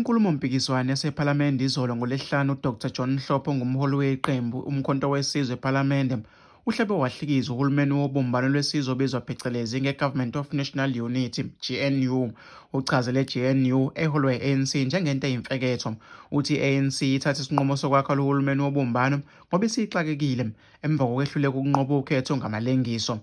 Kwenkulumo-mpikiswano yasephalamende izolo ngoLwesihlanu, uDkt John Mhlophe ongumholi weqembu Umkhonto weSizwe ePhalamende uhlebe wahlikiza uhulumeni wobumbano lwesizwe obizwa phecelezi nge-Government of National Unity, GNU. Uchazele i-GNU eholwe i-ANC njengento eyimfeketho. Uthi i-ANC ithatha isinqumo sokwakha lo hulumeni wobumbano ngoba isixakekile emva kokwehluleka ukunqoba ukhetho ngamalengiso.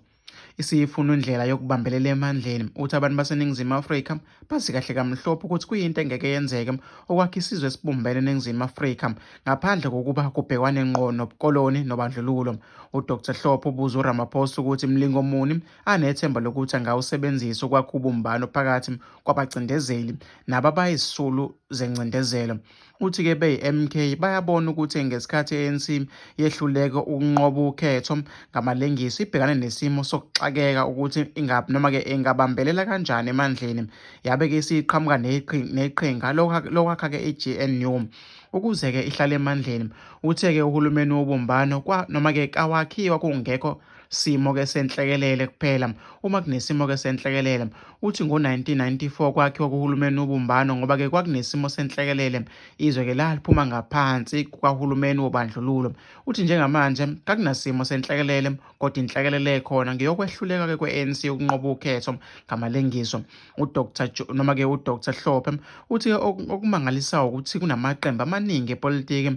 Isifuna indlela yokubambelela emandleni. Uthi abantu baseNingizimu Afrika bazi kahle kamhlophe ukuthi kuyinto engeke yenzeke okwakha isizwe esibumbene eNingizimu Afrika ngaphandle kokuba kubhekwane ngqo nobukoloni nobandlululo. UDkt Mhlophe ubuza uRamaphosa ukuthi mlingo muni anethemba lokuthi angawusebenzisa ukwakha ubumbano phakathi kwabacindezeli nababayizisulu zencindezelo. Uthi-ke beyi-MK bayabona ukuthi ngesikhathi i-ANC yehluleka ukunqoba ukhetho ngamalengiso ibhekane nesimo sokuxakeka ukuthi ingabambelela kanjani emandleni, yabe-ke isiqhamuka neqhinga lokwakha-ke i-GNU ukuze-ke ihlale emandleni. Uthe-ke uhulumeni wobumbano noma-ke kawakhiwa kungekho simo-ke senhlekelele kuphela. Uma kunesimo-ke senhlekelele, uthi ngo-1994 kwakhiwa kuhulumeni wobumbano ngoba-ke kwakunesimo senhlekelele, izwe-ke laliphuma ngaphansi kukahulumeni wobandlululo. Uthi njengamanje kakunasimo senhlekelele kodwa inhlekelele ekhona ngeyokwehluleka-ke kwe-ANC yokunqoba ukhetho ngamalengiso. uDkt Mhlophe uthi okumangalisayo ukuthi kunamaqembu amaningi epolitiki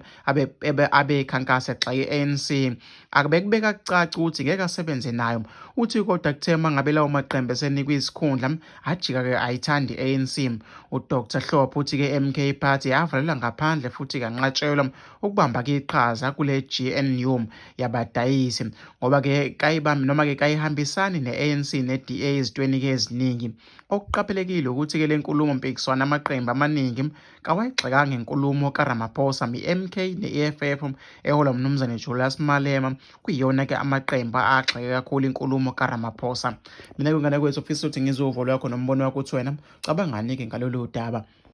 abekhankasa egxeka i-ANC akubeka kucaca ukuthi ngeke asebenze nayo. Uthi kodwa kuthe mangabe lawo maqembu esenikwa izikhundla ajika-ke ayithandi i-ANC. uDkt Mhlophe uthi-ke MK Party yavalelwa ngaphandle futhi kanqatshelwa ukubamba-ke iqhaza kule GNU yabadayisi ngoba-ke kayihambisani ne-ANC ne-DA ezintweni-ke eziningi. Okuqaphelekile ukuthi-ke le nkulumo-mpikiswano amaqembu amaningi kawayigxekanga inkulumo kaRamaphosa, i-MK ne-EFF eholwa umnumzane Julius Malema kuyiyona-ke amaqembu agxeke kakhulu inkulumo kaRamaphosa. Mina-ke ngane kwethu ufisa ukuthi ngizwe uvo lwakho nombono wakho uthi wena cabangani-ke ngalolu daba.